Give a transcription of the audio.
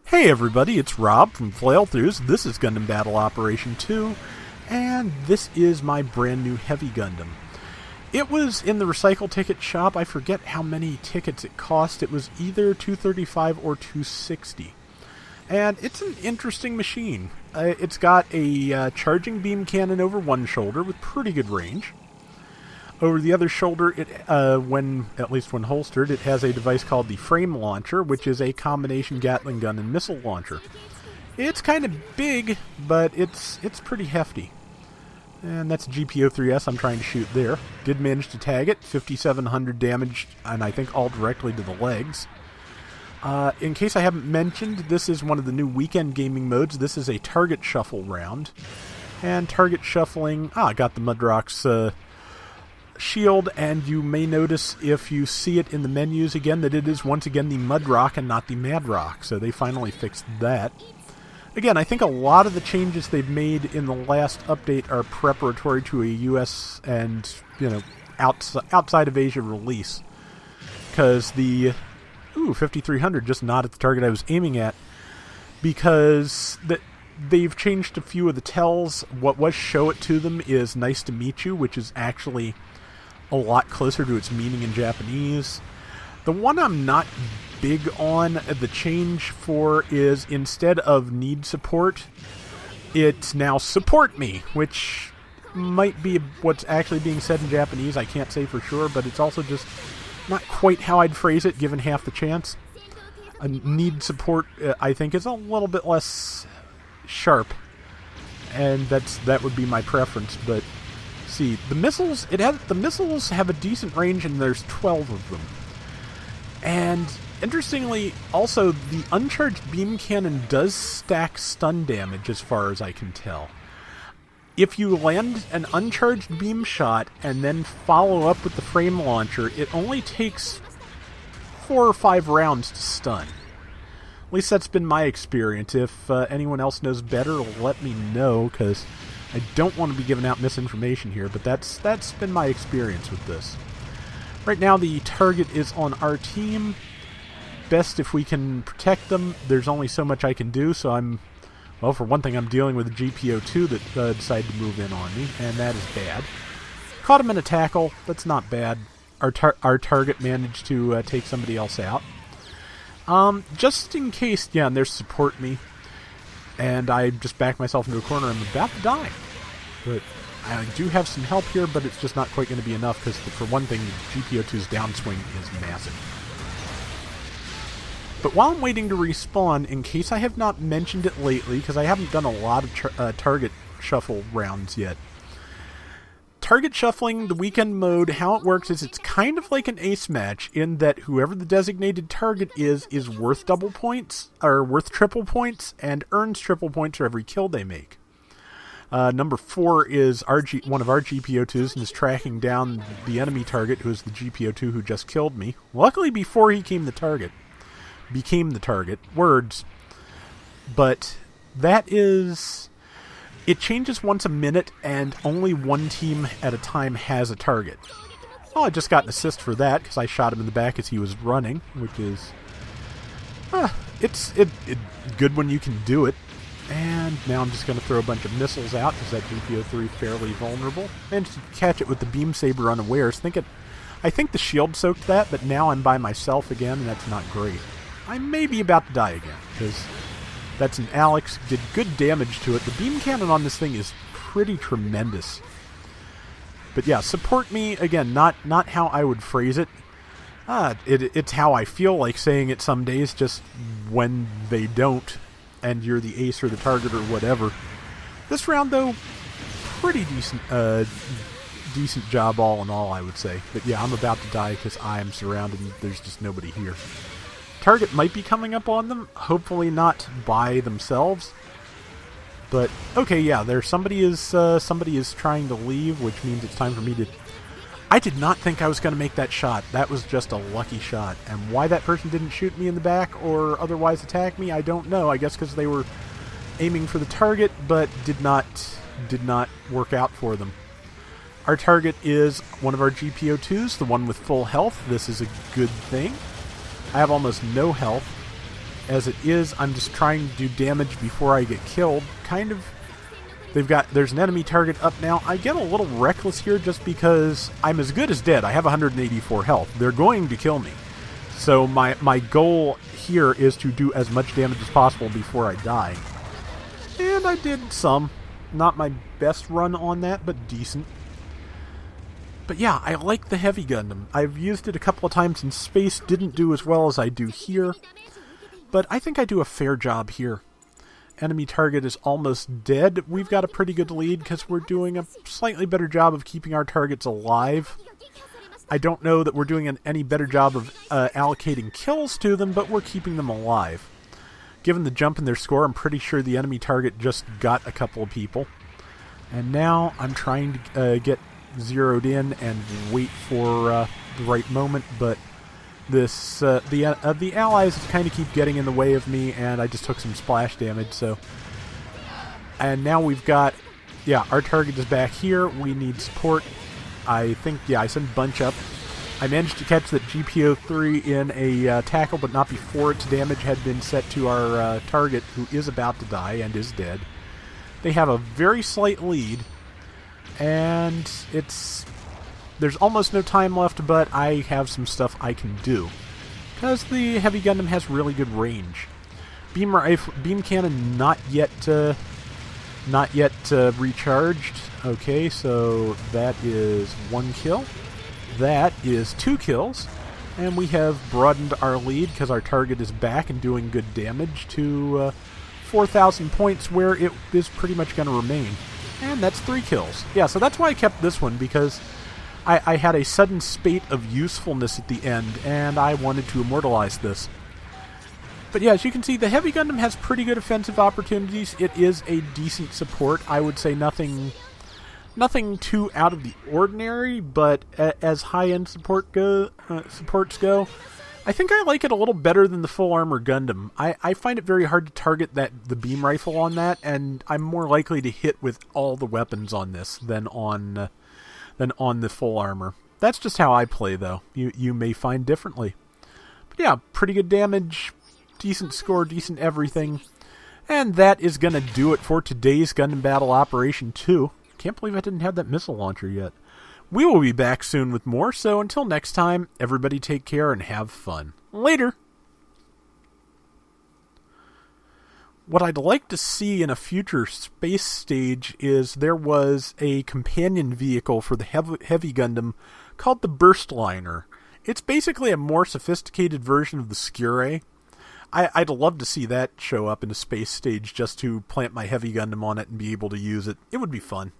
Hey everybody, it's Rob from Flailthroughs. This is Gundam Battle Operation 2, and this is my brand new Heavy Gundam. It was in the recycle ticket shop. I forget how many tickets it cost. It was either $235 or $260. And it's an interesting machine. It's got a charging beam cannon over one shoulder with pretty good range. Over the other shoulder, at least when holstered, it has a device called the frame launcher, which is a combination Gatling gun and missile launcher. It's kind of big, but it's pretty hefty. And that's a GBO3S I'm trying to shoot there. Did manage to tag it, 5,700 damage, and I think all directly to the legs. In case I haven't mentioned, this is one of the new weekend gaming modes. This is a target shuffle round. And target shuffling, I got the Mudrock's shield, and you may notice if you see it in the menus again that it is once again the Mudrock and not the Madrock, so they finally fixed that. Again, I think a lot of the changes they've made in the last update are preparatory to a US and, outside of Asia release, because the 5300 just not at the target I was aiming at, because they've changed a few of the tells. What was show it to them is nice to meet you, which is actually a lot closer to its meaning in Japanese. The one I'm not big on the change for is instead of need support, it's now support me, which might be what's actually being said in Japanese. I can't say for sure, but it's also just not quite how I'd phrase it given half the chance. A need support, I think, is a little bit less sharp, and that would be my preference. But see, the missiles have a decent range, and there's 12 of them. And interestingly, also the uncharged beam cannon does stack stun damage as far as I can tell. If you land an uncharged beam shot and then follow up with the frame launcher, it only takes 4 or 5 rounds to stun. At least that's been my experience. If anyone else knows better, let me know, because I don't want to be giving out misinformation here, but that's been my experience with this. Right now the target is on our team. Best if we can protect them. There's only so much I can do, so for one thing, I'm dealing with a GBO2 that decided to move in on me, and that is bad. Caught him in a tackle. That's not bad. Our target managed to take somebody else out. Just in case, and there's support me, and I just backed myself into a corner. I'm about to die. But I do have some help here, but it's just not quite going to be enough, because for one thing, the GBO2's downswing is massive. But while I'm waiting to respawn, in case I have not mentioned it lately, because I haven't done a lot of target shuffle rounds yet. Target shuffling, the weekend mode, how it works is it's kind of like an ace match, in that whoever the designated target is worth double points, or worth triple points, and earns triple points for every kill they make. Number 4 is one of our GBO2s and is tracking down the enemy target, who is the GBO2 who just killed me. Luckily, before he became the target. Words. But that is... It changes once a minute, and only one team at a time has a target. Well, I just got an assist for that, because I shot him in the back as he was running, which is... It's good when you can do it. And now I'm just going to throw a bunch of missiles out, because that GBO3 fairly vulnerable. And to catch it with the beam saber unawares. I think the shield soaked that, but now I'm by myself again, and that's not great. I may be about to die again, because that's an Alex. Did good damage to it. The beam cannon on this thing is pretty tremendous. But yeah, support me, again, not how I would phrase it. It's how I feel like saying it some days, just when they don't, and you're the ace or the target or whatever. This round, though, pretty decent job all in all, I would say. But yeah, I'm about to die because I am surrounded and there's just nobody here. Target might be coming up on them, hopefully not by themselves. But okay, yeah, somebody is trying to leave, which means it's time for me to... I did not think I was going to make that shot. That was just a lucky shot. And why that person didn't shoot me in the back or otherwise attack me, I don't know. I guess because they were aiming for the target, but did not work out for them. Our target is one of our GBO2s, the one with full health. This is a good thing. I have almost no health. as it is, I'm just trying to do damage before I get killed. Kind of. There's an enemy target up now. I get a little reckless here just because I'm as good as dead. I have 184 health. They're going to kill me. So my goal here is to do as much damage as possible before I die. And I did some. Not my best run on that, but decent. But yeah, I like the Heavy Gundam. I've used it a couple of times in space. Didn't do as well as I do here. But I think I do a fair job here. Enemy target is almost dead. We've got a pretty good lead because we're doing a slightly better job of keeping our targets alive. I don't know that we're doing any better job of allocating kills to them, but we're keeping them alive. Given the jump in their score, I'm pretty sure the enemy target just got a couple of people. And now I'm trying to get zeroed in and wait for the right moment, but the allies kind of keep getting in the way of me, and I just took some splash damage. So, and now we've got, yeah, our target is back here. We need support. I think, yeah, I sent Bunch up. I managed to catch that GBO2 in a tackle, but not before its damage had been set to our target, who is about to die and is dead. They have a very slight lead, and there's almost no time left, but I have some stuff I can do. Because the Heavy Gundam has really good range. Beam cannon not yet recharged. Okay, so that is 1 kill. That is 2 kills. And we have broadened our lead because our target is back and doing good damage to 4,000 points, where it is pretty much going to remain. And that's 3 kills. Yeah, so that's why I kept this one, because I had a sudden spate of usefulness at the end, and I wanted to immortalize this. But yeah, as you can see, the Heavy Gundam has pretty good offensive opportunities. It is a decent support. I would say nothing too out of the ordinary, but as high-end supports go, I think I like it a little better than the Full Armor Gundam. I find it very hard to target the beam rifle on that, and I'm more likely to hit with all the weapons on this than on the Full Armor. That's just how I play, though. You may find differently. But yeah, pretty good damage, decent score, decent everything. And that is going to do it for today's Gundam Battle Operation 2. Can't believe I didn't have that missile launcher yet. We will be back soon with more, so until next time, everybody take care and have fun. Later! What I'd like to see in a future space stage is there was a companion vehicle for the Heavy Gundam called the Burst Liner. It's basically a more sophisticated version of the Skure. I'd love to see that show up in a space stage just to plant my Heavy Gundam on it and be able to use it. It would be fun.